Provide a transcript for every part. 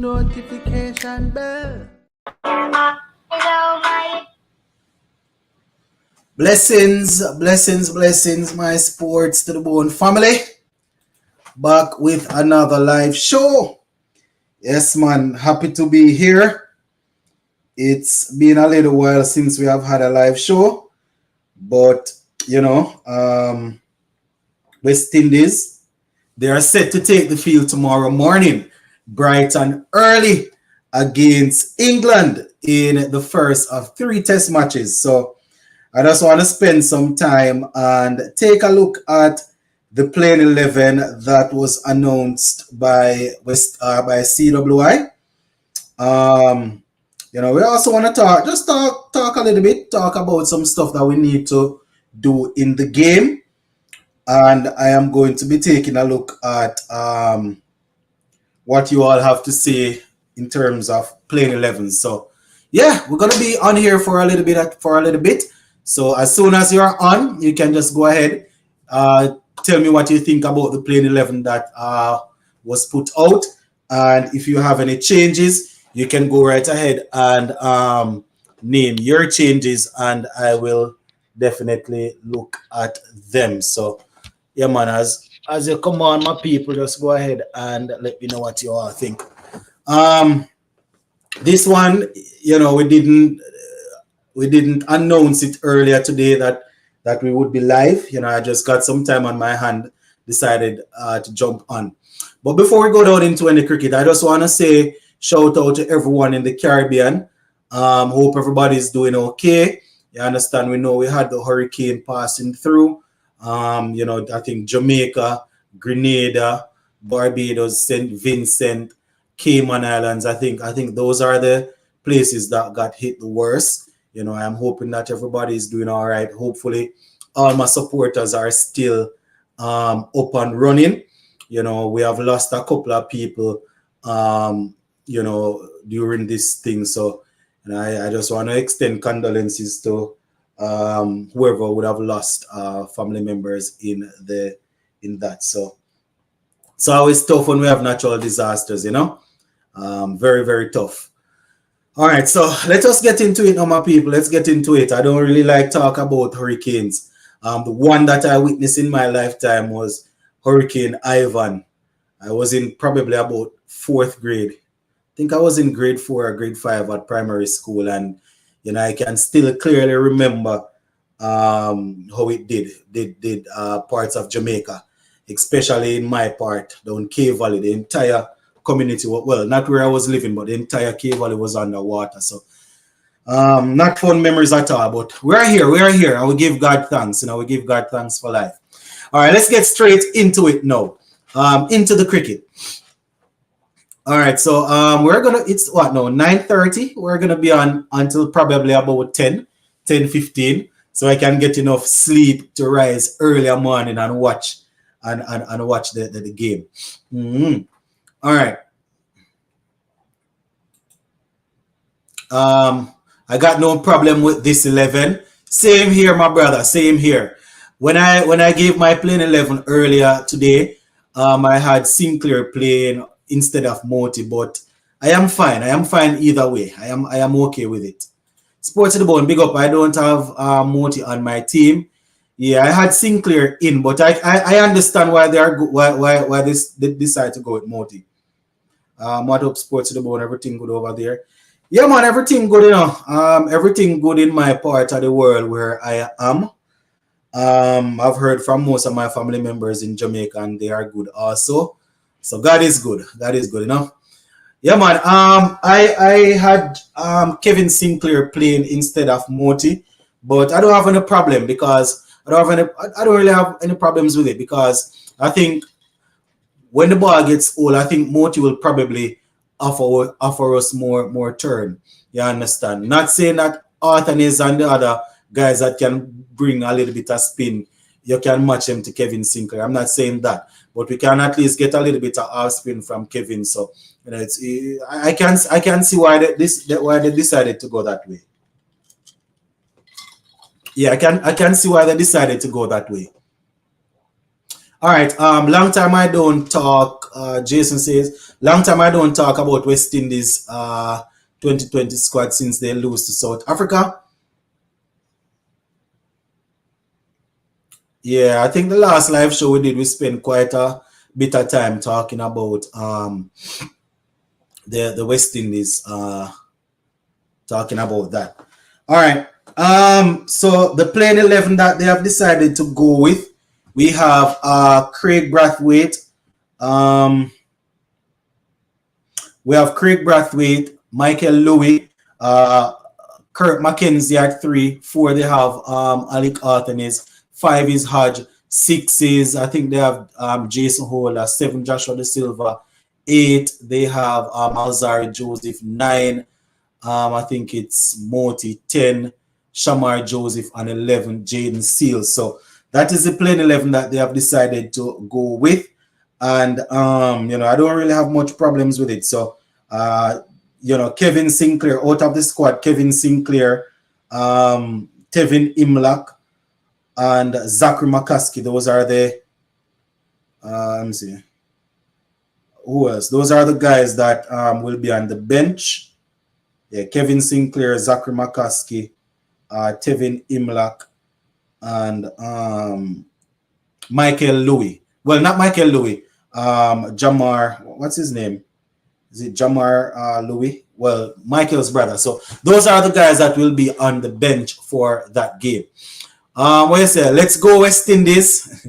notification bell. Blessings, blessings, blessings, my Sports to the Bone family. Back with another live show. Yes, man, happy to be here. It's been a little while since we have had a live show, but West Indies, they are set to take the field tomorrow morning, bright and early, against England in the first of 3 test matches. So I just want to spend some time and take a look at the playing 11 that was announced by CWI. We also want to talk a little bit, talk about some stuff that we need to do in the game. And I am going to be taking a look at what you all have to say in terms of playing 11. So yeah, we're gonna be on here for a little bit. So as soon as you're on, you can just go ahead, tell me what you think about the playing 11 that was put out, and if you have any changes, you can go right ahead and name your changes, and I will definitely look at them. So yeah, man, as you come on, my people, just go ahead and let me know what you all think. This one, we didn't announce it earlier today that we would be live. I just got some time on my hand, decided to jump on. But before we go down into any cricket, I just want to say shout out to everyone in the Caribbean. Hope everybody's doing okay. You understand, we know we had the hurricane passing through. I think Jamaica, Grenada, Barbados, St. Vincent, Cayman Islands. I think those are the places that got hit the worst. I'm hoping that everybody is doing all right. Hopefully, all my supporters are still up and running. We have lost a couple of people, during this thing. So, I just want to extend condolences to whoever would have lost family members in that. So it's always tough when we have natural disasters, very, very tough. All right, so let us get into it now, my people. Let's get into it. I don't really like talk about hurricanes. The one that I witnessed in my lifetime was Hurricane Ivan. I was in probably about 4th grade. I think I was in grade 4 or grade 5 at primary school, and I can still clearly remember how it did parts of Jamaica, especially in my part down Cay Valley. The entire community, well, not where I was living, but the entire Cay Valley was underwater. So not fun memories at all, but we are here. I will give God thanks. We give God thanks for life. All right, let's get straight into it now. Into the cricket. All right, so it's what now, 9:30. We're gonna be on until probably about 10:15, so I can get enough sleep to rise earlier morning and watch watch the game. All right. I got no problem with this 11. Same here, my brother. Same here. When I gave my playing 11 earlier today, I had Sinclair playing instead of Moti, but I am fine. I am fine either way. I am okay with it. Sports to the Bone, big up. I don't have Moti on my team. Yeah, I had Sinclair in, but I understand why they are why they decide to go with Moti. What up, Sports to the Bone? Everything good over there? Yeah, man, everything good, everything good in my part of the world where I am. I've heard from most of my family members in Jamaica, and they are good also. So God is good. God is good, Yeah, man. I had Kevin Sinclair playing instead of Moti, but I don't have any problem because I don't really have any problems with it, because I think when the ball gets old, I think Moti will probably offer us more turn. You understand? Not saying that Arthur is and the other guys that can bring a little bit of spin, you can match him to Kevin Sinclair. I'm not saying that, but we can at least get a little bit of off spin from Kevin. So I can see why they decided to go that way. Yeah, I can see why they decided to go that way. All right. Long time I don't talk. Jason says, long time I don't talk about West Indies 2020 squad since they lose to South Africa. Yeah, I think the last live show we did, we spent quite a bit of time talking about the West Indies, talking about that. All right. So the playing 11 that they have decided to go with, we have Craig Brathwaite. We have Craig Brathwaite, Michael Louis, Kurt McKenzie at 3. 4 they have Alec Artenis. 5 is Hodge. 6 is, I think they have Jason Holder. 7 Joshua De Silva. 8 they have Alzari Joseph. 9 I think it's Moti. 10 Shamar Joseph, and 11 Jaden Seals. So that is the playing 11 that they have decided to go with. And I don't really have much problems with it. So Kevin Sinclair out of the squad, Kevin Sinclair, Tevin Imlach, and Zachary McCaskey. Those are the let me see. Who else? Those are the guys that will be on the bench. Yeah, Kevin Sinclair, Zachary McCaskey, Tevin Imlach, and Michael Louis. Well, not Michael Louis. Jamar, what's his name? Is it Jamar Louis? Well, Michael's brother. So those are the guys that will be on the bench for that game. What you say? Let's go West Indies.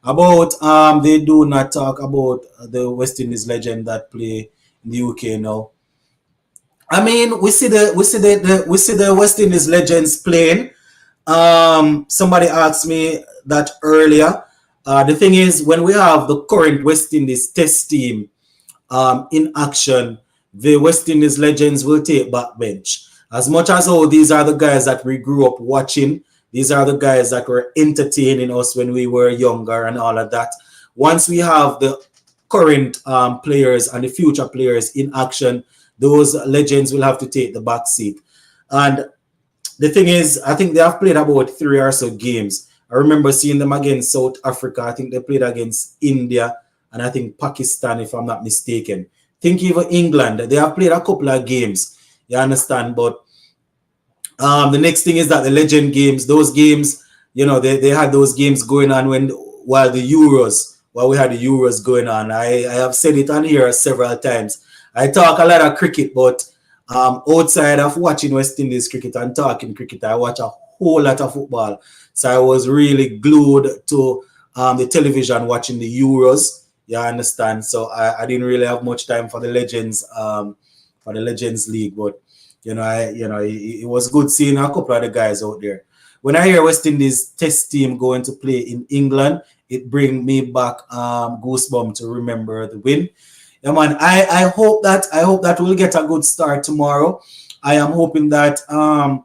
About they do not talk about the West Indies legend that play in the UK now. I mean, we see the West Indies legends playing. Somebody asked me that earlier. The thing is, when we have the current West Indies test team in action, the West Indies legends will take backbench. As much as these are the guys that we grew up watching, these are the guys that were entertaining us when we were younger and all of that. Once we have the current players and the future players in action, those legends will have to take the back seat. And the thing is, I think they have played about 3 or so games. I remember seeing them against South Africa. I think they played against India and I think Pakistan, if I'm not mistaken. Think even England. They have played a couple of games. You understand? But the next thing is that the legend games, those games, they had those games going on while we had the Euros going on. I have said it on here several times. I talk a lot of cricket, but outside of watching West Indies cricket and talking cricket, I watch a whole lot of football. So I was really glued to the television watching the Euros. You understand? So I didn't really have much time for the Legends League, but it was good seeing a couple of the guys out there. When I hear West Indies test team going to play in England, it brings me back goosebumps to remember the win. Yeah, man. I hope that we'll get a good start tomorrow. I am hoping that I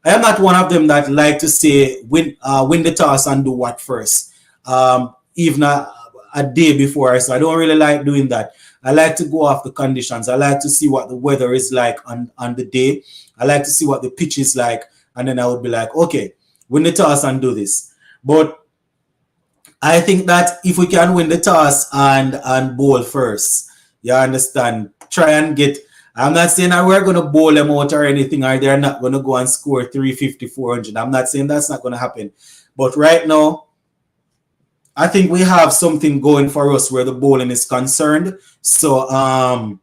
am not one of them that like to say win the toss and do what first. Even a day before, so I don't really like doing that. I like to go off the conditions. I like to see what the weather is like on the day. I like to see what the pitch is like, and then I would be like, okay, win the toss and do this. But I think that if we can win the toss and bowl first, you understand, try and get, I'm not saying that we're going to bowl them out or anything, or they're not going to go and score 350, 400. I'm not saying that's not going to happen. But right now, I think we have something going for us where the bowling is concerned. So I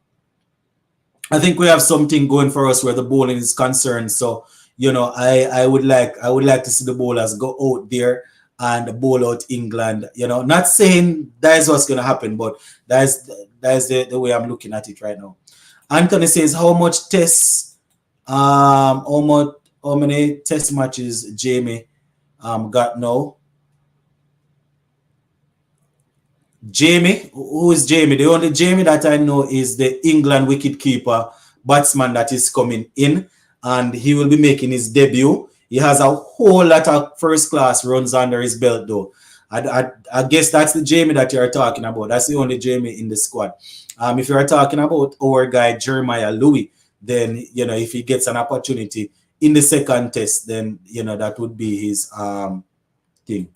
think we have something going for us where the bowling is concerned. So, I would like to see the bowlers go out there and bowl out England. Not saying that is what's going to happen, but that's the way I'm looking at it right now. Anthony says, how many test matches Jamie got now? Jamie, who is Jamie? The only Jamie that I know is the England wicketkeeper batsman that is coming in, and he will be making his debut. He has a whole lot of first-class runs under his belt, though. I guess that's the Jamie that you're talking about. That's the only Jamie in the squad. If you're talking about our guy Jeremiah Louis, then if he gets an opportunity in the second test, then that would be his thing.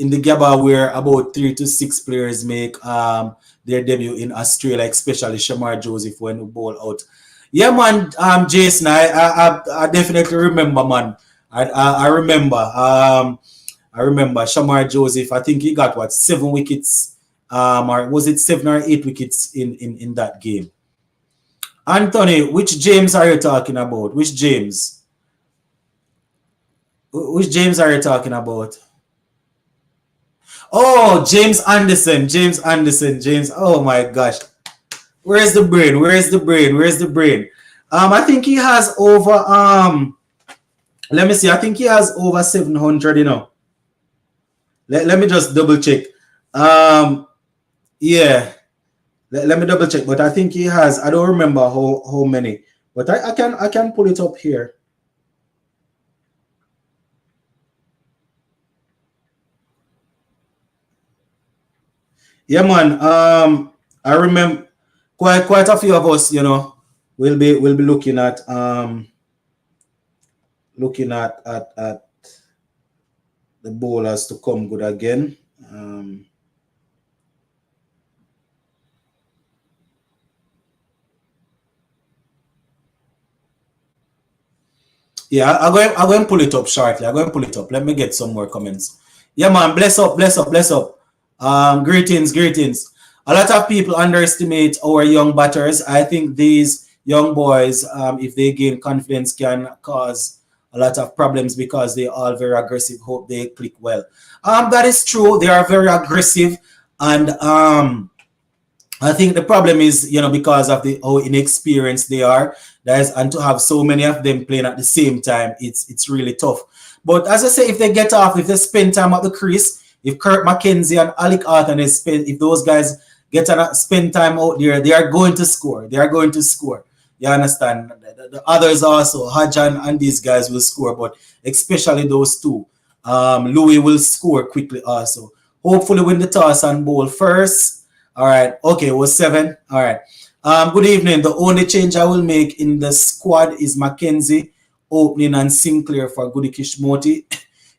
in the Gabba where about 3 to 6 players make their debut in Australia, especially Shamar Joseph when we bowl out. Yeah, man, Jason, I definitely remember, man. I remember. I remember Shamar Joseph. I think he got what 7 wickets, or was it 7 or 8 wickets in that game? Anthony, which James are you talking about? Which James? Which James are you talking about? Oh, James Anderson. James Anderson. James. Oh my gosh. Where's the brain? Where's the brain? Where's the brain? I think he has over let me see. I think he has over 700, Let me just double check. Yeah. Let me double check, but I think he has. I don't remember how many, but I can pull it up here. Yeah, man. I remember quite a few of us, will be looking at the bowlers to come good again. Yeah, I'm going to pull it up shortly. I'm going to pull it up. Let me get some more comments. Yeah, man. Bless up, bless up, bless up. Greetings, greetings. A lot of people underestimate our young batters. I think these young boys, if they gain confidence, can cause a lot of problems because they are very aggressive. Hope they click well. That is true. They are very aggressive, and I think the problem is, because of how inexperienced they are, and to have so many of them playing at the same time, it's really tough. But as I say, if they get off, if they spend time at the crease, if Kirk McKenzie and Alec Arthur, if those guys spend time out there, they are going to score. They are going to score. You understand? The others also, Hajan and these guys will score, but especially those two. Louis will score quickly also. Hopefully win the toss and bowl first. All right. Okay, it was 7. All right. Good evening. The only change I will make in the squad is Mackenzie opening and Sinclair for Goody Kishmoti.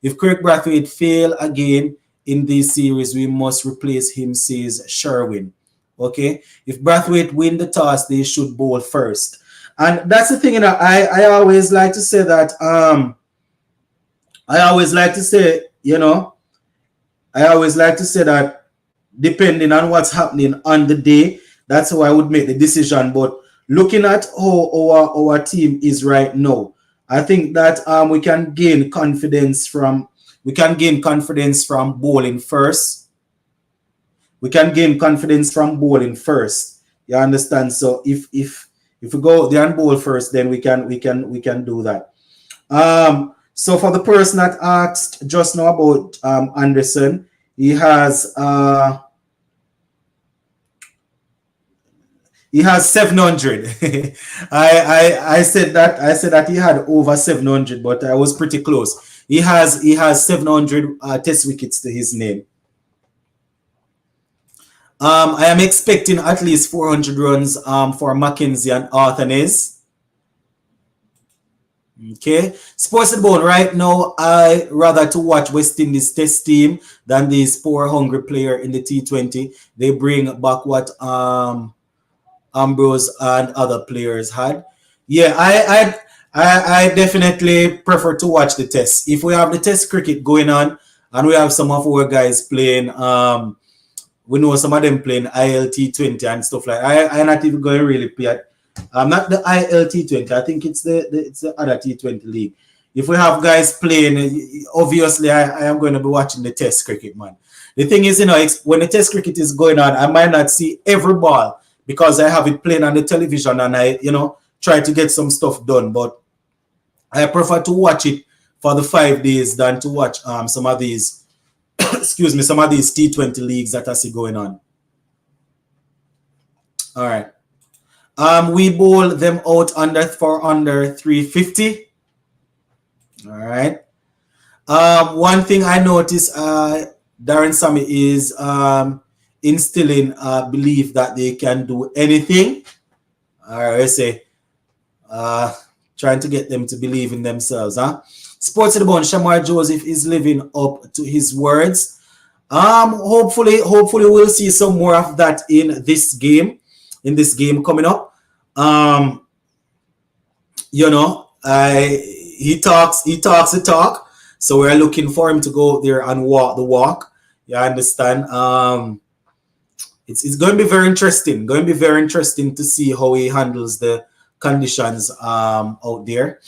If Craig Brathwaite fail again in this series, we must replace him, says Sherwin. Okay. If Brathwaite win the toss, they should bowl first. And that's the thing, I always like to say that I always like to say that depending on what's happening on the day, that's how I would make the decision. But looking at how our team is right now, I think that we can gain confidence from bowling first. We can gain confidence from bowling first. You understand? So if we go there and bowl first, then we can do that. So for the person that asked just now about Anderson, he has 700. I said that he had over 700, but I was pretty close. He has 700 test wickets to his name. I am expecting at least 400 runs for Mackenzie and Arthanes. Okay, Sports Bone right now, I rather to watch West Indies test team than these poor hungry player in the T20. They bring back what Ambrose and other players had. Yeah, I definitely prefer to watch the test. If we have the test cricket going on and we have some of our guys playing, we know some of them playing ILT20 and stuff like that. I'm not even going to really play it. Not the ILT20. I think it's the other T20 league. If we have guys playing, obviously I am going to be watching the test cricket, man. The thing is, when the test cricket is going on, I might not see every ball because I have it playing on the television and I, try to get some stuff done. But I prefer to watch it for the 5 days than to watch some of these, some of these T20 leagues that I see going on. All right. We bowl them out under 350. All right. One thing I noticed, Darren Sammy is instilling belief that they can do anything. All right, I say, trying to get them to believe in themselves. Sports of the Bone, Shamar Joseph is living up to his words. Hopefully we'll see some more of that in this game coming up. Um, you know, he talks the talk, so we're looking for him to go there and walk the walk. You understand? It's going to be very interesting. Going to be very interesting to see how he handles the conditions out there.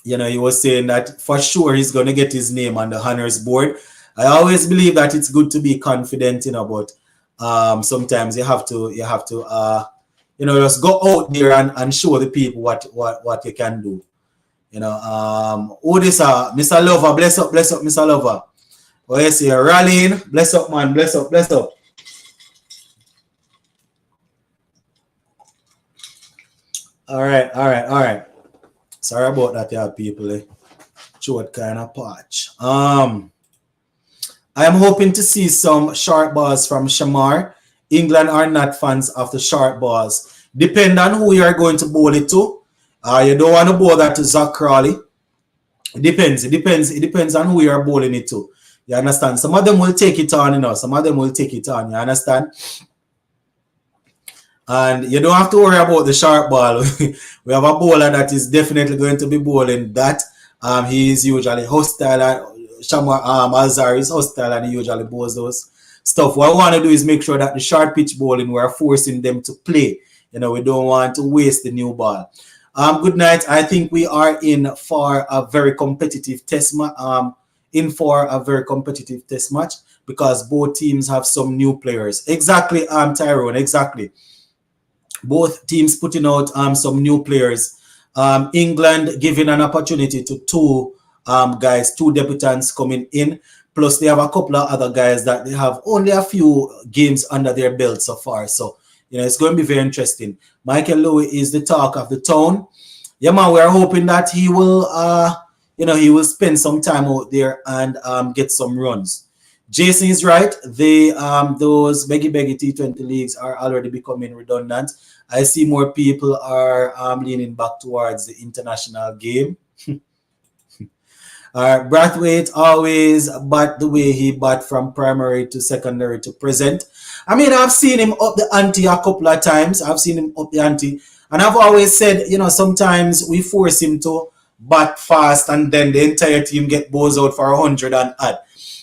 You know, he was saying that for sure he's going to get his name on the honors board. I always believe that it's good to be confident, you know, but sometimes you know, just go out there and show the people what you can do. You know, who this Mr. Lover, bless up, Mr. Lover. Oh, yes, you're rallying. Bless up, man, bless up, bless up. All right, all right, all right. Sorry about that, yeah, people. Short kind of patch. I am hoping to see some short balls from Shamar. England are not fans of the short balls. Depend on who you are going to bowl it to. You don't want to bowl that to Zach Crawley. It depends. It depends on who you are bowling it to. You understand? Some of them will take it on, you know. Some of them will take it on. You understand? And you don't have to worry about the sharp ball. We have a bowler that is definitely going to be bowling that. He is usually hostile. Shamar Alzar is hostile and he usually bowls those stuff. What I want to do is make sure that the short pitch bowling, we're forcing them to play. You know, we don't want to waste the new ball. Good night. I think we are in for a very competitive test match because both teams have some new players. Exactly, Tyrone, exactly. Both teams putting out some new players. England giving an opportunity to two debutants coming in. Plus, they have a couple of other guys that they have only a few games under their belt so far. So, you know, it's going to be very interesting. Michael Louis is the talk of the town. Yeah, man, we're hoping that he will, he will spend some time out there and get some runs. Jason is right. Those beggy T20 leagues are already becoming redundant. I see more people are leaning back towards the international game. Brathwaite always bat the way he bat from primary to secondary to present. I mean, I've seen him up the ante a couple of times. And I've always said, you know, sometimes we force him to bat fast and then the entire team get balls out for 100 and add.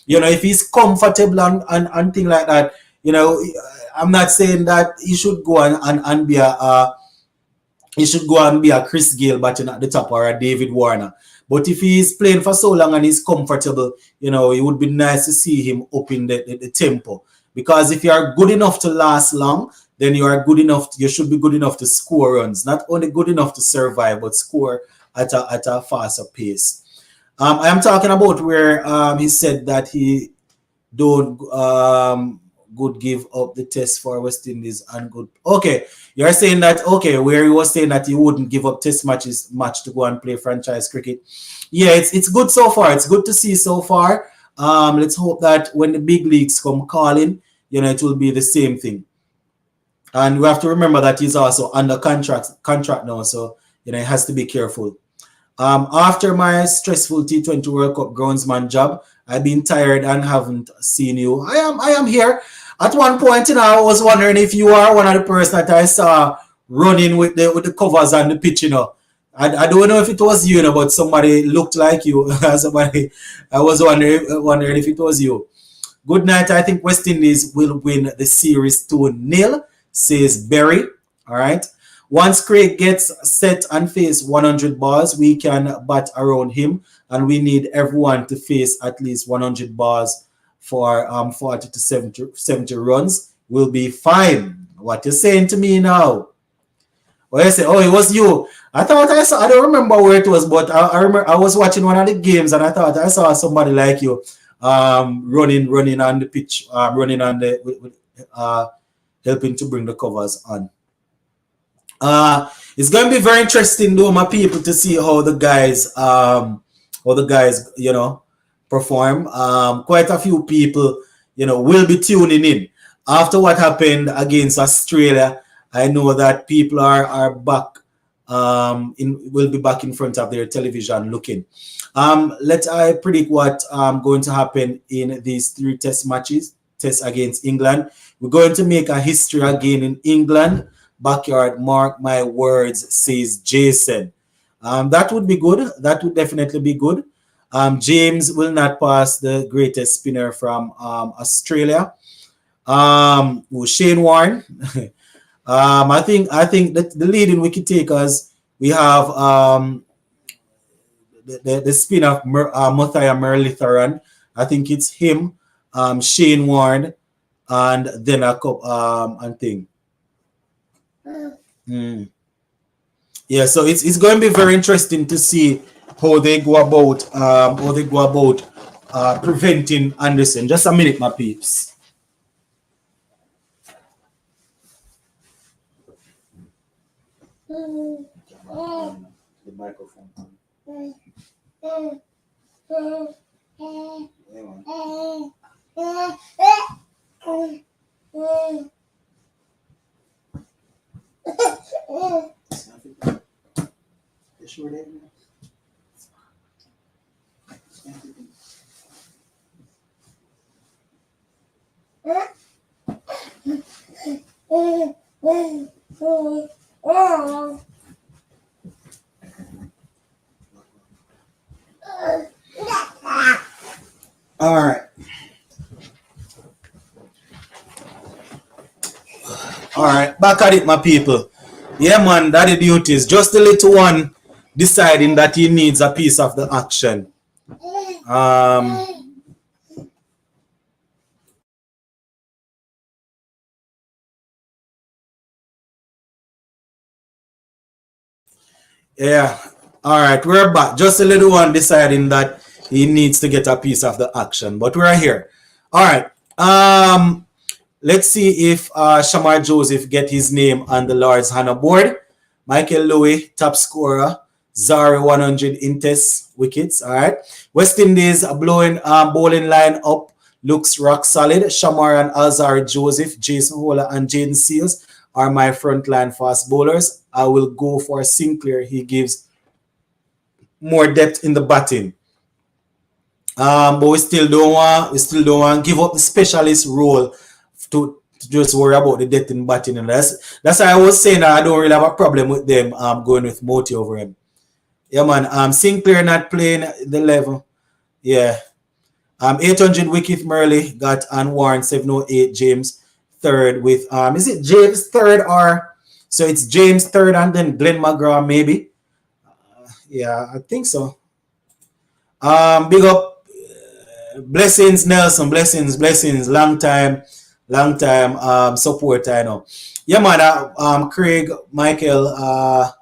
You know, if he's comfortable and thing like that, you know, I'm not saying that he should go and be a Chris Gale batting at the top or a David Warner. But if he's playing for so long and he's comfortable, you know, it would be nice to see him up in the tempo. Because if you are good enough to last long, then you should be good enough to score runs. Not only good enough to survive, but score at a faster pace. I am talking about where he said that he don't good give up the test for West Indies and good. Okay, you're saying that, okay, where he was saying that he wouldn't give up test match to go and play franchise cricket. Yeah, it's good so far. It's good to see so far. Let's hope that when the big leagues come calling, you know, it will be the same thing. And we have to remember that he's also under contract now, so you know he has to be careful. After my stressful T20 World Cup groundsman job, I've been tired and haven't seen you. I am here. At one point, you know, I was wondering if you are one of the person that I saw running with the covers on the pitch, you know. I don't know if it was you, know, but somebody looked like you. I was wondering if it was you. Good night. I think West Indies will win the series 2-0, says Berry. All right. Once Craig gets set and face 100 balls, we can bat around him, and we need everyone to face at least 100 balls for 40 to 70 runs. We'll be fine. What you saying to me now? Well, you say, oh, it was you. I thought I saw. I don't remember where it was, but I remember I was watching one of the games, and I thought I saw somebody like you, running on the pitch, helping to bring the covers on. It's going to be very interesting, though, my people, to see how the guys, you know, perform. Quite a few people, you know, will be tuning in after what happened against Australia. I know that people are back will be back in front of their television looking. Let I predict what going to happen in these 3 test matches. Test against England. We're going to make a history again in England backyard. Mark my words, says Jason. That would be good. That would definitely be good. James will not pass the greatest spinner from Australia. Shane Warne. I think that the leading wicket takers, we have the spin of Muthaiya Muralitharan. I think it's him, Shane Warne, and then a couple and thing. Yeah, so it's going to be very interesting to see how they go about preventing Anderson. Just a minute, my peeps. The microphone. All right. All right, back at it, my people. Yeah, man, daddy duties. Just the little one deciding that he needs a piece of the action. Yeah. All right, we're back. Just a little one deciding that he needs to get a piece of the action, but we're here. All right. Let's see if Shamar Joseph get his name on the Lord's Hannah board. Michael Louis, top scorer. Zari 100 in test wickets. All right. West Indies blowing bowling line up looks rock solid. Shamar and Alzari Joseph, Jason Hola and Jaden Seals are my frontline fast bowlers. I will go for Sinclair. He gives more depth in the batting. But we still don't want to give up the specialist role to just worry about the depth in batting. And that's why I was saying that I don't really have a problem with them going with Moti over him. Yeah, man. Sinclair not playing the level. Yeah. 800 wicket Murley got on Warren 708 James third with is it James third or so it's James third and then Glenn McGrath maybe. Yeah, I think so. Big up blessings Nelson, blessings long time support I know. Yeah, man. Craig, Michael,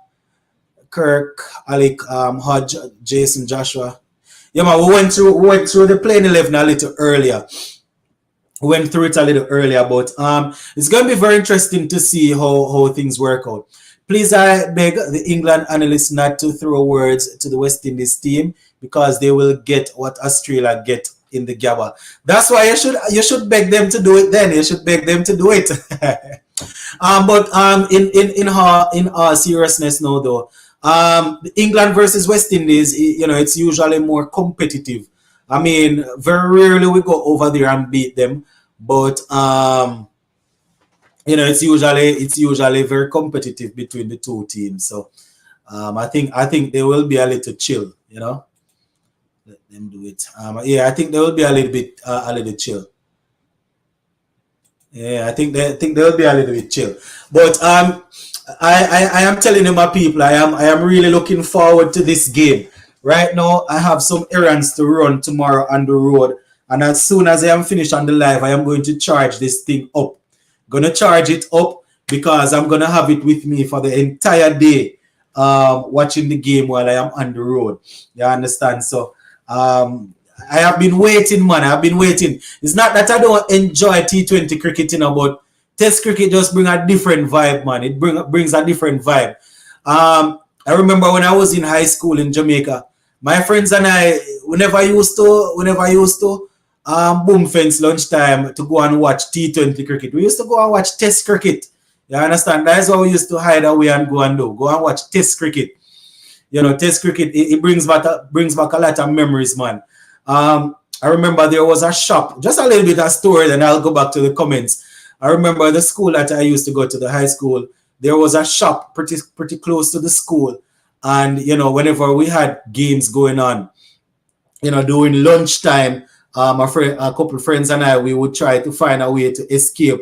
Kirk, Alec, Hodge, Jason, Joshua. Yeah, man, we went through the playing 11 a little earlier. We went through it a little earlier, but it's going to be very interesting to see how things work out. Please, I beg the England analysts not to throw words to the West Indies team because they will get what Australia get in the Gabba. That's why you should beg them to do it. Then you should beg them to do it. But in all seriousness, now though. England versus West Indies, it's usually more competitive. I mean, very rarely we go over there and beat them, but it's usually very competitive between the two teams. So I think they will be a little chill. Let them do it. Yeah, I think they will be a little chill. Yeah, I think they will be a little bit chill. But I am telling you, my people, I am really looking forward to this game. Right now, I have some errands to run tomorrow on the road, and as soon as I am finished on the live, I am going to charge this thing up. Gonna charge it up because I'm gonna have it with me for the entire day, watching the game while I am on the road. You understand? So, I have been waiting, man. I've been waiting. It's not that I don't enjoy T20 cricket, but Test cricket just brings a different vibe, man. It brings a different vibe. I remember when I was in high school in Jamaica, my friends and I, whenever I used to boom fence lunchtime to go and watch T20 cricket, we used to go and watch Test cricket. You understand? That is what we used to hide away and go and do. Go and watch Test cricket. You know, Test cricket, it brings back a lot of memories, man. I remember there was a shop, just a little bit of story, then I'll go back to the comments. I remember the school that I used to go to, the high school. There was a shop pretty close to the school, and you know, whenever we had games going on, you know, during lunchtime, a couple of friends and I, we would try to find a way to escape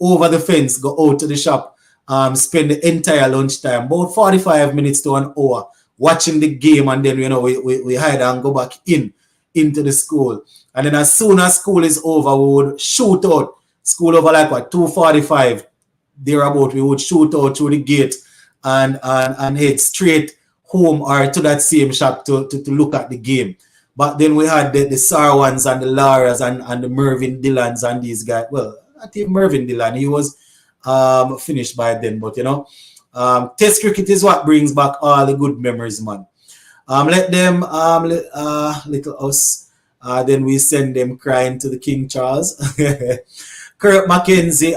over the fence, go out to the shop, spend the entire lunchtime, about 45 minutes to an hour, watching the game, and then, you know, we hide and go back into the school. And then as soon as school is over, we would shoot out. School over like what, 2:45, thereabout, we would shoot out through the gate and head straight home or to that same shop to look at the game. But then we had the Sarwans and the Laras and the Mervyn Dillons and these guys. Well, not even Mervyn Dillon, he was finished by then, but you know, Test cricket is what brings back all the good memories, man. Let them little us, then we send them crying to the King Charles. Kirk McKenzie,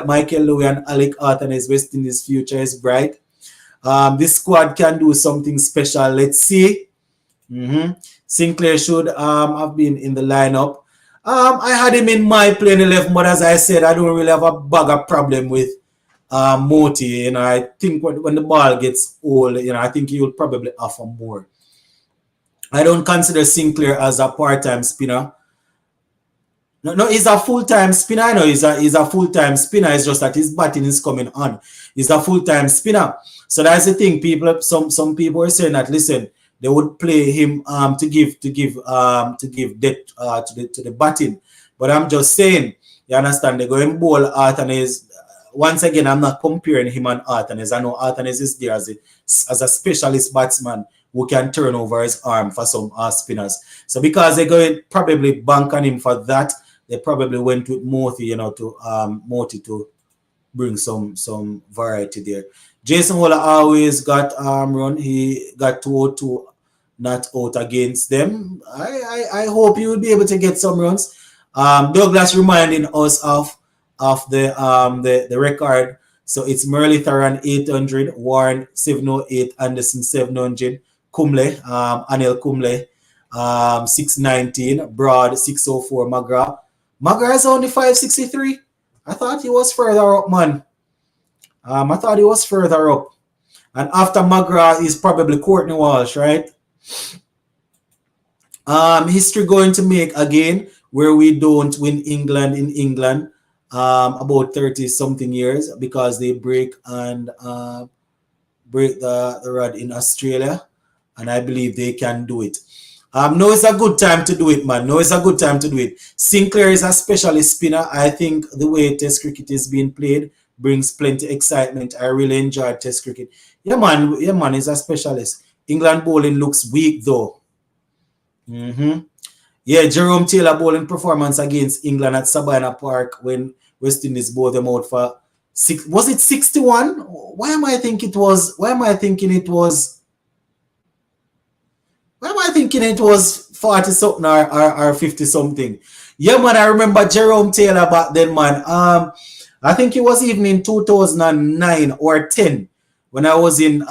Michael Louis and Alec Arthanes, West Indies future is bright. This squad can do something special. Let's see. Sinclair should have been in the lineup. I had him in my playing 11, but as I said, I don't really have a bag of problem with Moti. You know, I think when the ball gets old, you know, I think he will probably offer more. I don't consider Sinclair as a part-time spinner. No, he's a full-time spinner. I know he's a full-time spinner. It's just that his batting is coming on. He's a full-time spinner. So that's the thing. Some people are saying that, listen, they would play him to give depth to the batting. But I'm just saying, you understand, they're going bowl Arthanes. Once again, I'm not comparing him and Arthanes. I know Arthanes is there as a specialist batsman who can turn over his arm for some spinners. So because they're going to probably bank on him for that, they probably went with Moti, you know, to bring some variety there. Jason Waller always got run. He got 202 not out against them. I hope he will be able to get some runs. Douglas reminding us of the record. So it's Murali Tharan 800, Warren 708, Anderson 700, Kumble, Anil Kumble 619, Broad 604, McGrath is only 563. I thought he was further up, man. I thought he was further up. And after McGrath is probably Courtney Walsh, right? History going to make again where we don't win England in England about 30 something years because they break the rod in Australia, and I believe they can do it. No, it's a good time to do it, man. No, it's a good time to do it. Sinclair is a specialist spinner. I think the way Test cricket is being played brings plenty excitement. I really enjoy Test cricket. Yeah, man. Yeah, man. He's a specialist. England bowling looks weak, though. Yeah, Jerome Taylor bowling performance against England at Sabina Park when West Indies bowled them out for six. Was it 61? Why am I thinking it was 40 something or 50 something? Yeah, man, I remember Jerome Taylor back then, man. I think it was even in 2009 or 10 when I was in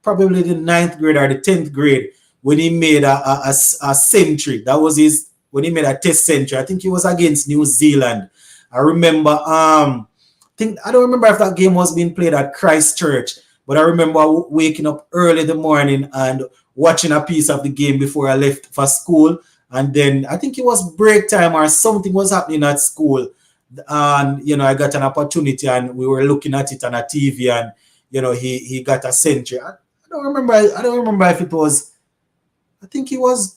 probably the 9th grade or the 10th grade when he made a century. That was when he made a test century. I think it was against New Zealand. I remember, I don't remember if that game was being played at Christchurch, but I remember waking up early in the morning and watching a piece of the game before I left for school. And then I think it was break time or something was happening at school. And, you know, I got an opportunity and we were looking at it on a TV and, you know, he got a century. I don't remember if it was, I think it was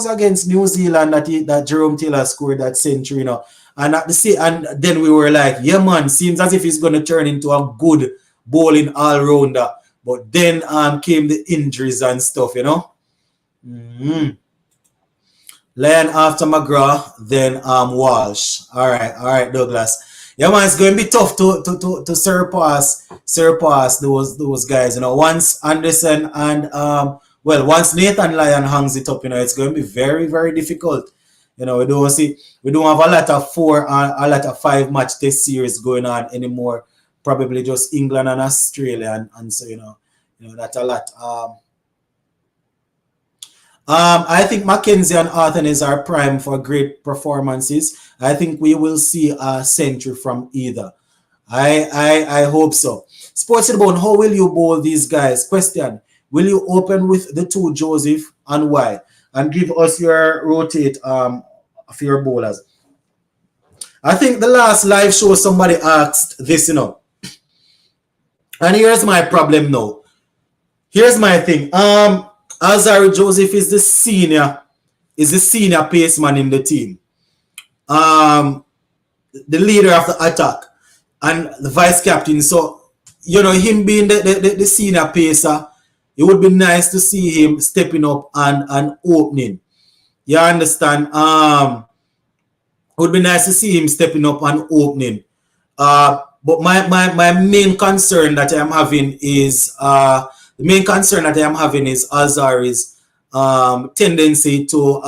against New Zealand that Jerome Taylor scored that century, you know. And then we were like, yeah, man, seems as if he's going to turn into a good bowling all-rounder. But then came the injuries and stuff, you know. Lion after McGrath, then Walsh. All right, Douglas. Yeah, man, it's going to be tough to surpass those guys. You know, once Anderson and once Nathan Lyon hangs it up, you know, it's going to be very, very difficult. You know, we don't have a lot of 4 or a lot of 5 match test series going on anymore probably just England and Australia, and so that's a lot. I think Mackenzie and Arthenis are prime for great performances. I think we will see a century from either. I hope so. Sports in the Bone, how will you bowl these guys? Question: will you open with the two Joseph, and why? And give us your rotate of your bowlers. I think the last live show somebody asked this, and here's my problem now. Here's my thing. Alzarri Joseph is the senior paceman in the team. The leader of the attack and the vice captain. So, him being the senior pacer, it would be nice to see him stepping up and opening. You understand? It would be nice to see him stepping up and opening. But my main concern that I am having is Alzarri's tendency to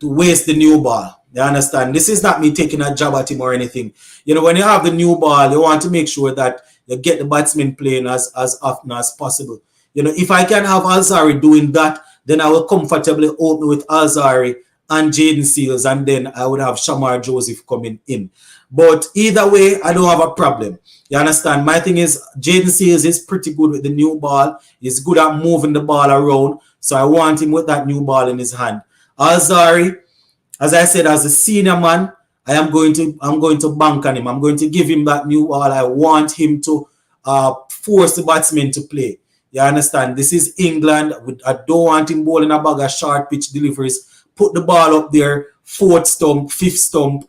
waste the new ball. You understand? This is not me taking a jab at him or anything. When you have the new ball, you want to make sure that you get the batsman playing as often as possible. If I can have Alzarri doing that, then I will comfortably open with Alzarri and Jayden Seales, and then I would have Shamar Joseph coming in. But either way, I don't have a problem. You understand? My thing is, Jayden Seales is pretty good with the new ball. He's good at moving the ball around. So I want him with that new ball in his hand. Alzarri, as I said, as a senior man, I'm going to bank on him. I'm going to give him that new ball. I want him to force the batsman to play. You understand? This is England. I don't want him bowling a bag of short pitch deliveries. Put the ball up there, fourth stump, fifth stump.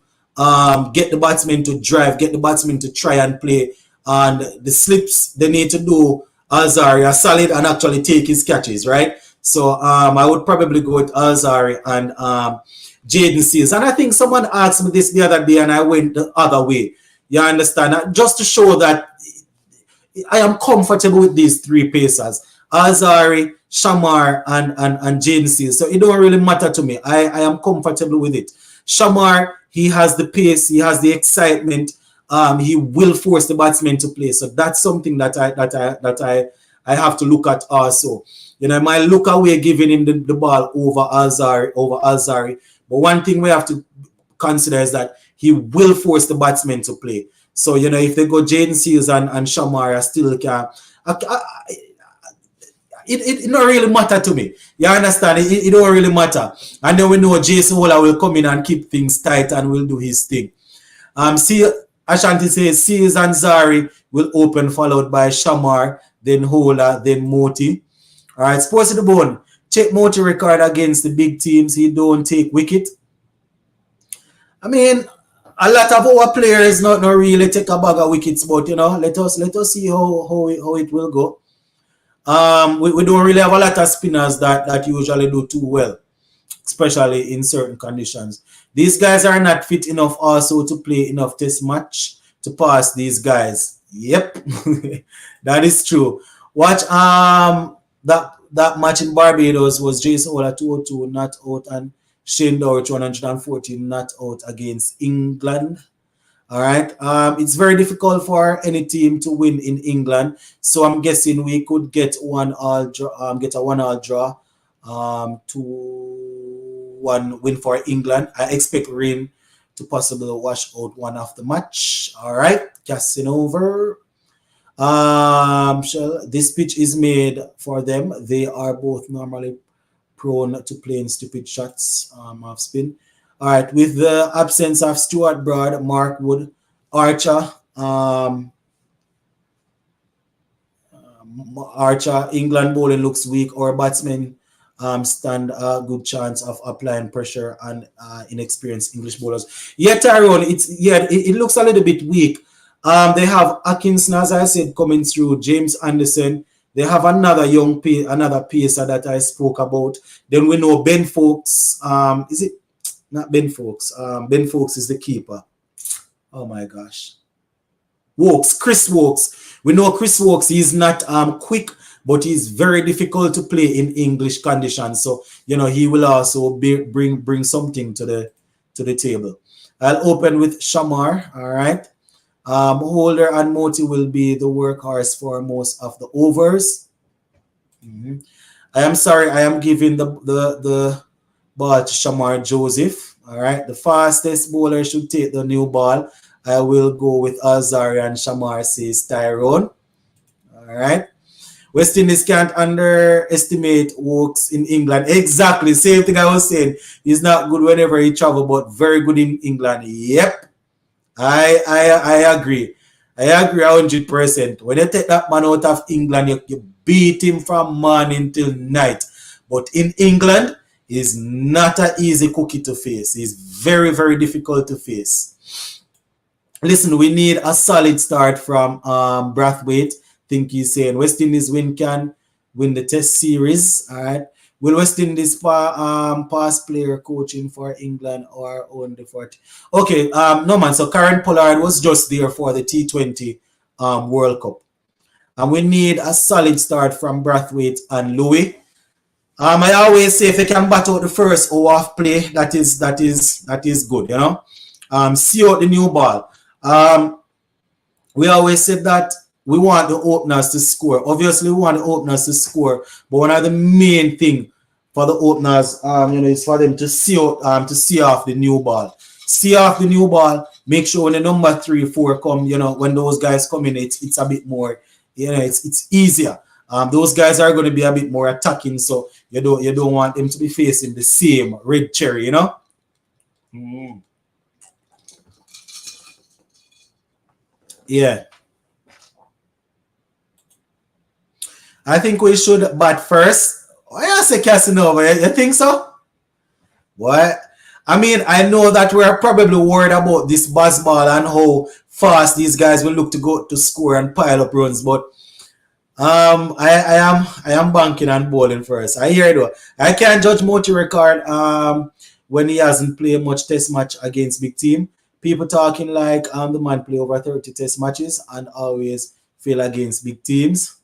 Get the batsman to drive, get the batsman to try and play. And the slips they need to do, Alzarri are solid and actually take his catches, right? So I would probably go with Alzarri and Jayden Seales. And I think someone asked me this the other day and I went the other way. You understand? Just to show that I am comfortable with these three pacers. Alzarri, Shamar, and Jayden Seales. So it don't really matter to me. I am comfortable with it. Shamar, he has the pace, he has the excitement. He will force the batsman to play. So that's something that I have to look at also. I might look away giving him the ball over Alzarri. But one thing we have to consider is that he will force the batsman to play. So, if they go Jayden Seales and Shamar, I still can. It don't really matter to me. You understand? It don't really matter. And then we know Jason Holder will come in and keep things tight and will do his thing. Ashanti says Seales and Zari will open, followed by Shamar, then Holder, then Moti. All right, Sports in the Bone. Check Moti record against the big teams. He don't take wicket. I mean, a lot of our players not really take a bag of wickets, but let us see how it will go. We don't really have a lot of spinners that usually do too well, especially in certain conditions. These guys are not fit enough also to play enough test match to pass these guys. Yep, that is true. Watch that match in Barbados was Jason Holder 202 not out and Shane Dowrich 114 not out against England. All right. It's very difficult for any team to win in England, so I'm guessing we could get a 1-1 draw, 2-1 win for England. I expect rain to possibly wash out one of the match. All right, casting over. This pitch is made for them. They are both normally prone to playing stupid shots off spin. All right, with the absence of Stuart Broad, Mark Wood, Archer, England bowling looks weak. Our batsmen stand a good chance of applying pressure on inexperienced English bowlers. Yeah, Tyrone, it looks a little bit weak. They have Atkinson, as I said, coming through. James Anderson. They have another pacer that I spoke about. Then we know Ben Foakes. Is it? Not Ben Foakes. Ben Foakes is the keeper. Oh my gosh. Chris Woakes. We know Chris Woakes. He's not quick, but he's very difficult to play in English conditions. So he will also bring something to the table. I'll open with Shamar. All right. Holder and Moti will be the workhorse for most of the overs. Mhm. I am sorry, I am giving the ball to Shamar Joseph. All right, the fastest bowler should take the new ball. I will go with Azari and Shamar says Tyrone. All right. West Indies can't underestimate Wokes in England. Exactly. Same thing I was saying. He's not good whenever he travel, but very good in England. Yep. I agree. I agree 100%. When you take that man out of England, you beat him from morning till night. But in England, he's not an easy cookie to face. He's very, very difficult to face. Listen, we need a solid start from Brathwaite. Think he's saying West Indies can win the Test series. All right. Will West Indies pass player coaching for England or only for? Okay, no man. So Karen Pollard was just there for the T20 World Cup, and we need a solid start from Brathwaite and Louis. I always say if you can bat out the first hour of play, that is good. You know, see out the new ball. We always said that we want the openers to score. Obviously, we want the openers to score, but one of the main thing for the openers, is for them to see out, to see off the new ball. See off the new ball. Make sure when the number 3, 4 come, when those guys come in, it's a bit more, it's easier. Those guys are going to be a bit more attacking, so you don't want them to be facing the same red cherry, Yeah. I think we should bat first. Why you say Casanova? You think so? What? I mean, I know that we're probably worried about this buzz ball and how fast these guys will look to go to score and pile up runs, but I am banking on bowling first. I hear it though. I can't judge Moti record when he hasn't played much test match against big team. People talking like the man play over 30 test matches and always fail against big teams.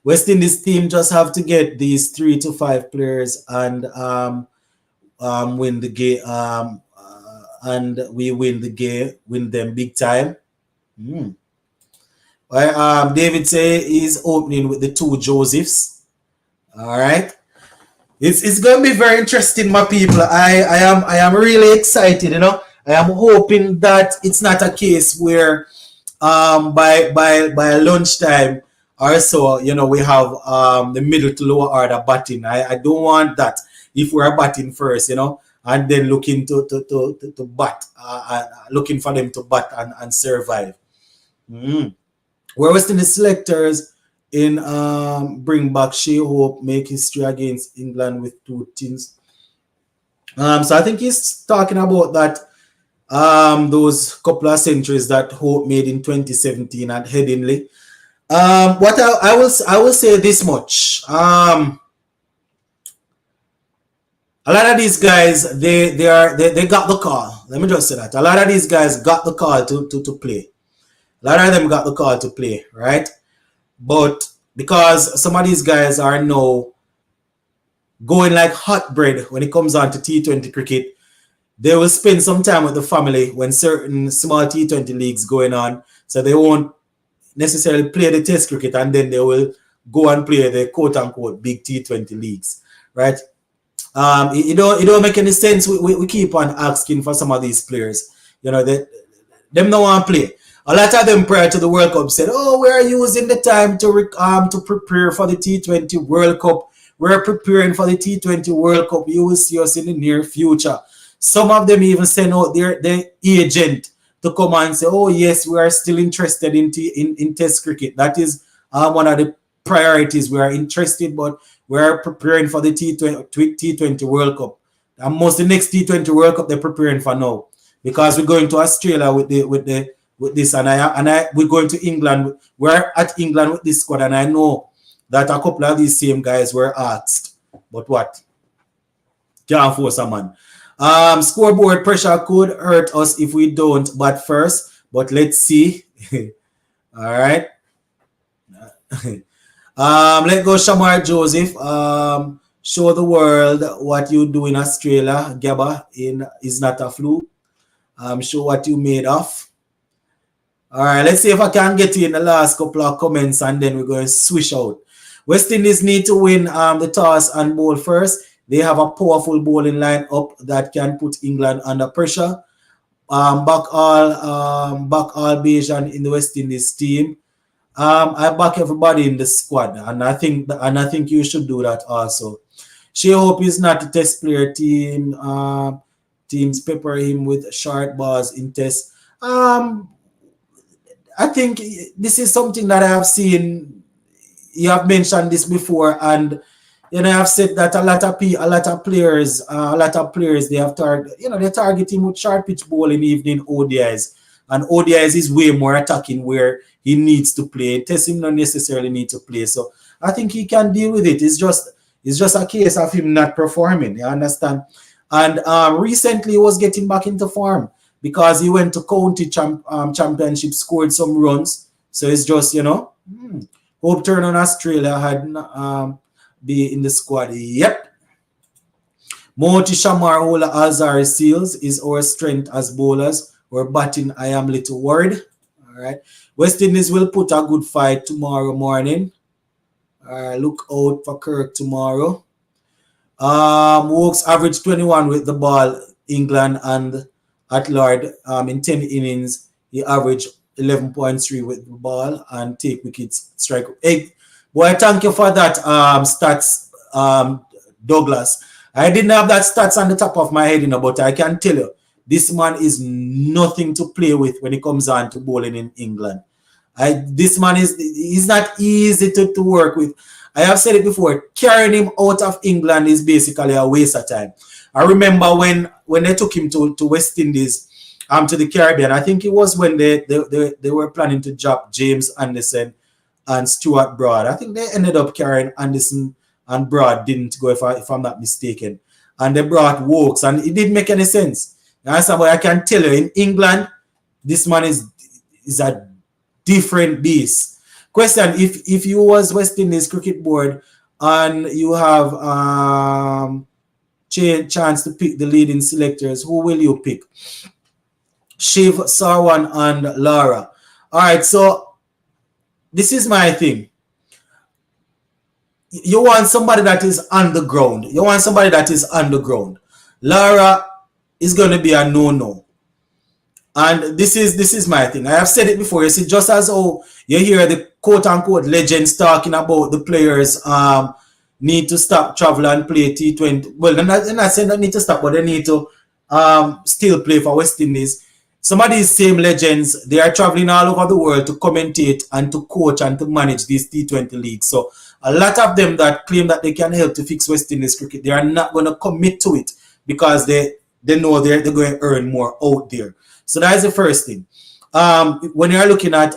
West Indies team just have to get these 3 to 5 players and win the game. And we win the game, win them big time. David say he's opening with the 2 Josephs. All right. It's going to be very interesting, my people. I am really excited. I am hoping that it's not a case where by lunchtime or so, we have the middle to lower order batting. I don't want that if we're batting first, and then looking to bat, looking for them to bat and survive. We're West Indies selectors in bring back Shea Hope, make history against England with 2 teams. So I think he's talking about that those couple of centuries that Hope made in 2017 at Headingley. What I will say this much. A lot of these guys, they got the call. Let me just say that. A lot of these guys got the call to play. A lot of them got the call to play, right? But because some of these guys are now going like hot bread when it comes on to T20 cricket, they will spend some time with the family when certain small T20 leagues going on. So they won't necessarily play the test cricket and then they will go and play the quote-unquote big T20 leagues, right? It don't make any sense. We keep on asking for some of these players. Them don't want to play. A lot of them prior to the World Cup said, "Oh, we are using the time to prepare for the T20 World Cup. We're preparing for the T20 World Cup. You will see us in the near future." Some of them even send out their agent to come and say, "Oh yes, we are still interested in Test cricket. That is one of the priorities. We are interested, but we are preparing for the T20 World Cup. And most the next T20 World Cup they're preparing for now because we're going to Australia with this, and we're going to England. We're at England with this squad, and I know that a couple of these same guys were asked, but what? Can't force a man. Scoreboard pressure could hurt us if we don't bat first, but let's see." All right. Let's go Shamar Joseph. Show the world what you do in Australia. Gabba is not a flu. Show what you made of. All right, let's see if I can get you in the last couple of comments and then we're going to switch out. West Indies need to win the toss and bowl first. They have a powerful bowling line up that can put England under pressure. Back all Bajan in the West Indies team. I back everybody in the squad, and I think you should do that also. Shea Hope is not a test player. Teams pepper him with short balls in tests. I think this is something that I have seen. You have mentioned this before, and I have said that a lot of players, they have they target him with short pitch ball in evening ODIs, and ODIs is way more attacking where he needs to play. Test him not necessarily need to play, so I think he can deal with it. It's just a case of him not performing. You understand? And recently he was getting back into form because he went to county championship, scored some runs. So it's just hope turn on Australia had be in the squad. Yep. Moti Shamar Ola Azari Seals is our strength as bowlers. We're batting. I am little worried. All right. West Indies will put a good fight tomorrow morning. Look out for Kirk tomorrow. Wokes averaged 21 with the ball, England and at Lord. In 10 innings, he averaged 11.3 with the ball and take wickets, strike. Hey, boy, thank you for that stats, Douglas. I didn't have that stats on the top of my head, but I can tell you, this man is nothing to play with when it comes on to bowling in England. This man he's not easy to work with. I have said it before, carrying him out of England is basically a waste of time. I remember when they took him to West Indies, to the Caribbean. I think it was when they were planning to drop James Anderson and Stuart Broad. I think they ended up carrying Anderson and Broad didn't go, if I'm not mistaken. And they brought Wokes, and it didn't make any sense. But I can tell you, in England, this man is a different beast. Question: If you was West Indies Cricket Board and you have chance to pick the leading selectors, who will you pick? Shiv, Sarwan, and Lara. All right, so this is my thing. You want somebody that is on the ground. Lara is going to be a no-no. And this is my thing. I have said it before. You see, just as you hear the quote-unquote legends talking about the players need to stop travel and play T20. Well, they're not saying they need to stop, but they need to still play for West Indies. Some of these same legends, they are traveling all over the world to commentate and to coach and to manage these T20 leagues. So a lot of them that claim that they can help to fix West Indies cricket, they are not going to commit to it because they know they're going to earn more out there. So that is the first thing. When you're looking at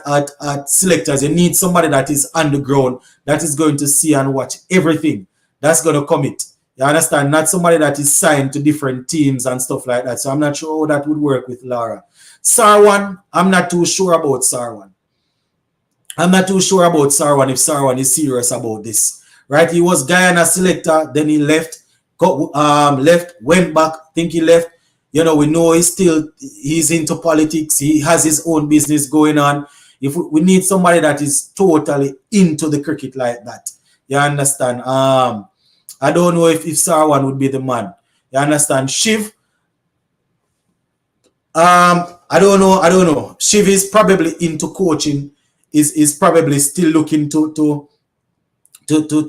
selectors, you need somebody that is on the ground, that is going to see and watch everything. That's going to commit. You understand? Not somebody that is signed to different teams and stuff like that. So I'm not sure how that would work with Lara. Sarwan, I'm not too sure about Sarwan. If Sarwan is serious about this. Right? He was Guyana selector, then he left, went back, think he left. We know he's into politics. He has his own business going on. If we need somebody that is totally into the cricket like that. You understand? I don't know if Sarwan would be the man. You understand? Shiv, I don't know. Shiv is probably into coaching. Is probably still looking to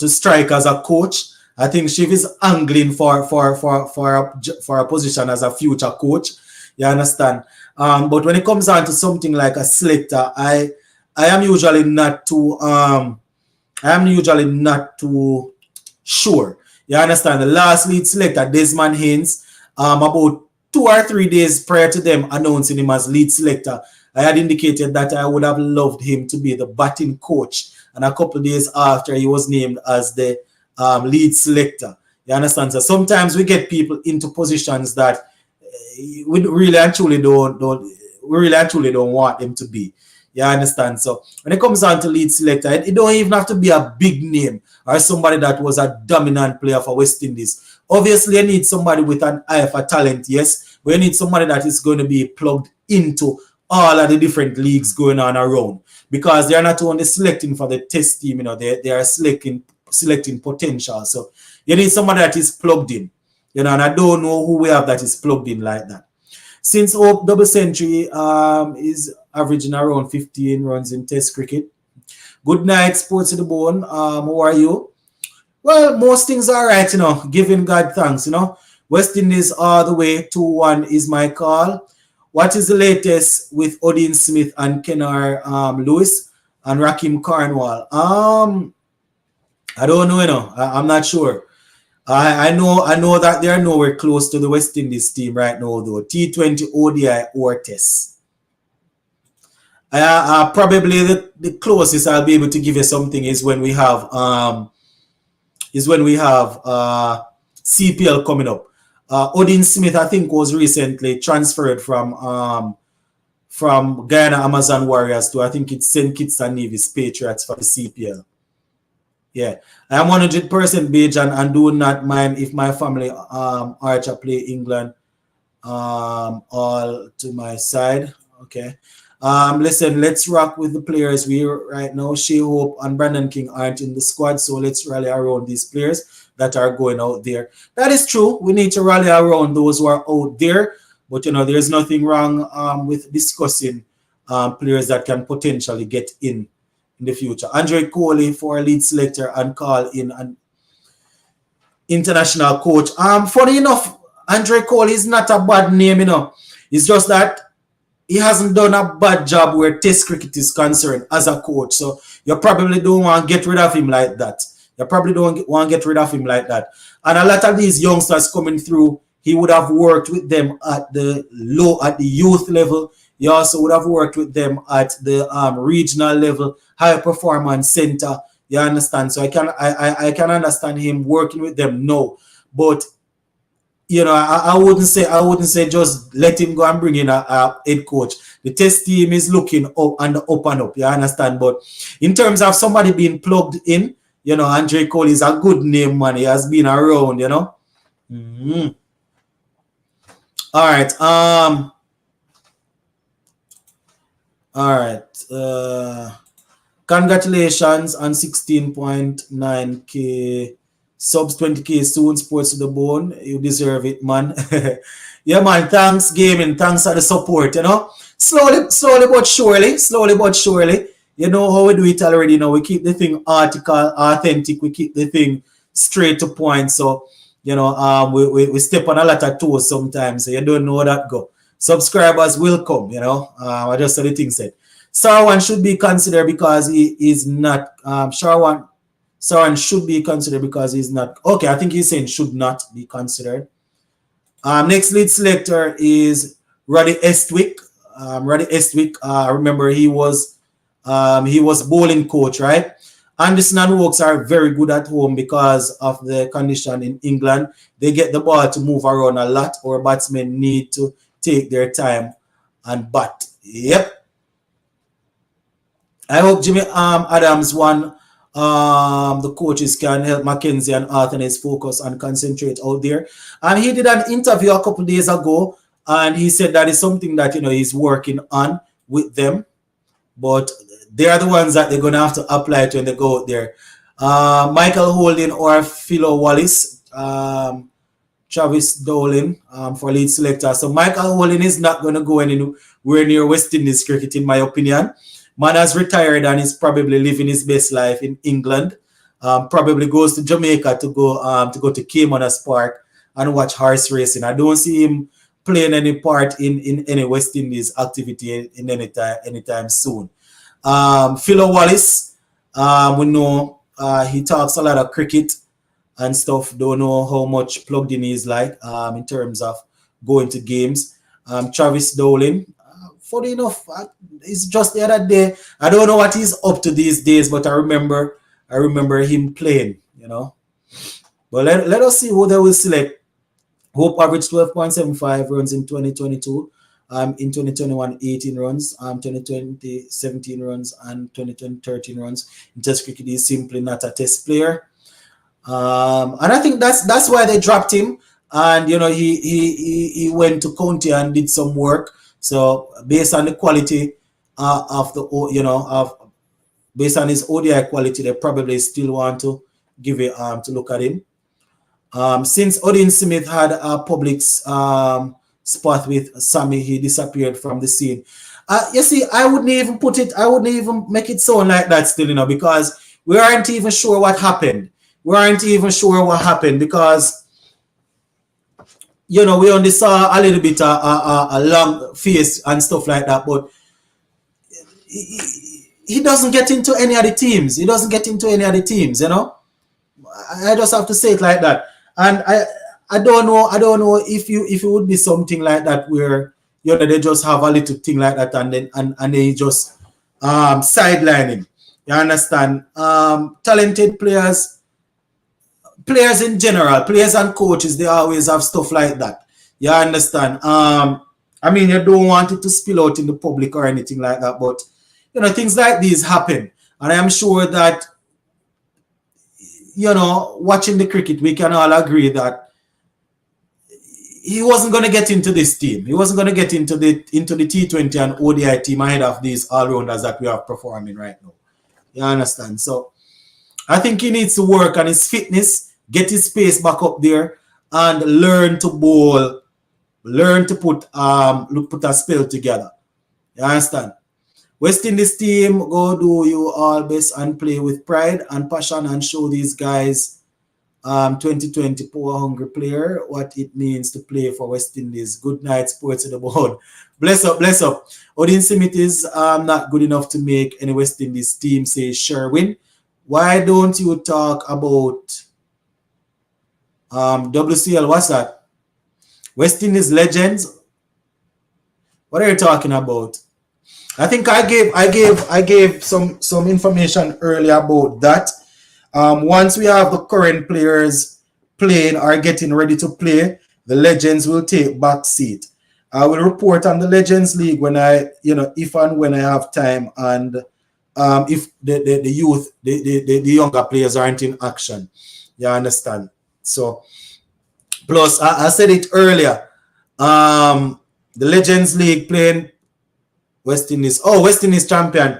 strike as a coach. I think Shiv is angling for a position as a future coach. You understand? But when it comes down to something like a selector, I am usually not too sure. You understand? The last lead selector, Desmond Haynes, about 2 or 3 days prior to them announcing him as lead selector, I had indicated that I would have loved him to be the batting coach. And a couple of days after, he was named as the lead selector. You understand? So sometimes we get people into positions that we really and truly don't want them to be. You understand? So when it comes down to lead selector, it don't even have to be a big name or somebody that was a dominant player for West Indies. Obviously, you need somebody with an eye for talent, yes, but you need somebody that is going to be plugged into all of the different leagues going on around, because they are not only selecting for the test team, they are selecting potential. So you need someone that is plugged in, and I don't know who we have that is plugged in like that. Since Hope double century is averaging around 15 runs in test cricket. Good night, Sports to the Bone. How are you? Well, most things are right, giving God thanks, West Indies all the way 2-1 is my call. What is the latest with Odin Smith and Kennar Lewis and Rakim Cornwall? I don't know, I'm not sure. I know that they are nowhere close to the West Indies team right now, though. T20, ODI, or Test. Probably the closest I'll be able to give you something is when we have CPL coming up. Odin Smith, I think, was recently transferred from Guyana Amazon Warriors to, I think it's St. Kitts and Nevis Patriots for the CPL. Yeah, I'm 100% beige and do not mind if my family Archer play England all to my side. Okay. Listen, let's rock with the players we right now. Shea Hope and Brandon King aren't in the squad, so let's rally around these players that are going out there. That is true. We need to rally around those who are out there, but there's nothing wrong with discussing players that can potentially get in the future. Andre Coley for a lead selector and call in an international coach. Funny enough, Andre Coley is not a bad name, It's just that he hasn't done a bad job where test cricket is concerned as a coach. So you probably don't want to get rid of him like that. You probably don't want to get rid of him like that. And a lot of these youngsters coming through, he would have worked with them at the youth level. He also would have worked with them at the regional level, high performance center. You understand? So I can understand him working with them now. But I wouldn't say just let him go and bring in a head coach. The test team is looking up and up. You understand? But in terms of somebody being plugged in, Andre Coley is a good name, man. He has been around, Mm-hmm. All right. All right. Congratulations on 16.9K subs, 20K soon. Sports to the Bone. You deserve it, man. Yeah, man. Thanks, gaming. Thanks for the support, Slowly but surely. You know how we do it already. We keep the thing authentic. We keep the thing straight to point. So, we step on a lot of toes sometimes. So you don't know how that go. Subscribers will come, I just saw the thing said. Sarwan should be considered because he is not. Sarwan should be considered because he's not. Okay, I think he's saying should not be considered. Next lead selector is Roddy Estwick. Roddy Estwick, remember he was bowling coach, right? Anderson and Oaks are very good at home because of the condition in England. They get the ball to move around a lot, or batsmen need to take their time and bat. Yep. I hope Jimmy Adams won. The coaches can help Mackenzie and Arthur focus and concentrate out there. And he did an interview a couple days ago, and he said that is something that he's working on with them, but they are the ones that they're gonna have to apply to when they go out there. Michael Holding or Philo Wallace, Travis Dowling for lead selector. So Michael Holding is not gonna go anywhere near West Indies cricket, in my opinion. Man has retired and is probably living his best life in England. Probably goes to Jamaica to go to Caymanas Park and watch horse racing. I don't see him playing any part in any West Indies activity in anytime soon. Philo Wallace, we know he talks a lot of cricket and stuff. Don't know how much plugged in he's like in terms of going to games. Travis Dowling, funny enough, it's just the other day. I don't know what he's up to these days, but I remember him playing, But let us see who they will select. Hope averaged 12.75 runs in 2022. In 2021, 18 runs. 2020, 17 runs, and 2020, 13 runs. In Test cricket, he's simply not a Test player. And I think that's why they dropped him. And he went to county and did some work So based on the quality of the, based on his ODI quality, they probably still want to give it to look at him. Since Odin Smith had a public spot with Sammy, he disappeared from the scene. You see, I wouldn't even make it sound like that still, because we aren't even sure what happened. Because, we only saw a little bit a long face and stuff like that, but he doesn't get into any of the teams. I just have to say it like that. And I don't know if it would be something like that where they just have a little thing like that and they just sideline him. You understand? Talented players in general, players and coaches, they always have stuff like that. You understand? You don't want it to spill out in the public or anything like that, but things like these happen. And I am sure that watching the cricket, we can all agree that he wasn't going to get into this team. He wasn't going to get into the T20 and ODI team ahead of these all-rounders that we are performing right now. You understand? So I think he needs to work on his fitness, get his pace back up there, and learn to bowl, learn to put a spell together. You understand? West Indies team, go do you all best and play with pride and passion and show these guys 2020 power hungry player what it means to play for West Indies. Good night, sports of the board. Bless up. Odin Smith is not good enough to make any West Indies team, says Sherwin. Why don't you talk about WCL? What's that? West Indies legends? What are you talking about? I think I gave some information earlier about that. Once we have the current players playing or getting ready to play, the legends will take back seat. I will report on the Legends League when if and when I have time, and if the youth, the younger players aren't in action. You understand? So, plus I said it earlier. The Legends League playing West Indies. Oh, West Indies champion.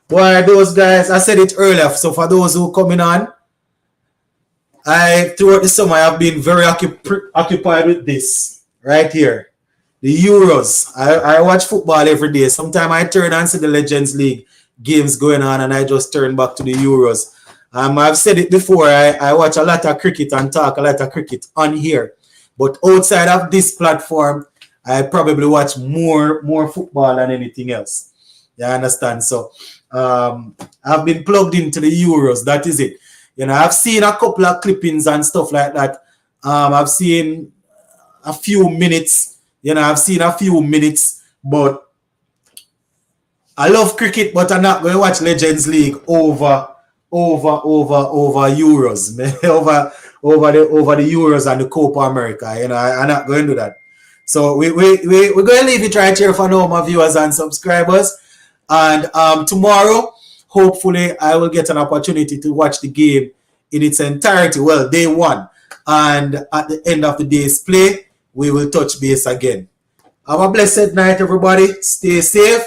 Boy, those guys, I said it earlier. So for those who are coming on, throughout the summer, I have been very occupied with this right here. The Euros. I watch football every day. Sometimes I turn and see the Legends League games going on and I just turn back to the Euros. I've said it before. I watch a lot of cricket and talk a lot of cricket on here. But outside of this platform, I probably watch more football than anything else. You understand? So I've been plugged into the Euros. That is it. I've seen a couple of clippings and stuff like that. I've seen a few minutes. But I love cricket, but I'm not going to watch Legends League over Euros, over the Euros and the Copa America. I'm not going to do that. So we're going to leave it right here for now, my viewers and subscribers. And tomorrow, hopefully, I will get an opportunity to watch the game in its entirety. Well, day one. And at the end of the day's play, we will touch base again. Have a blessed night, everybody. Stay safe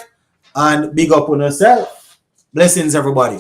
and big up on yourself. Blessings, everybody.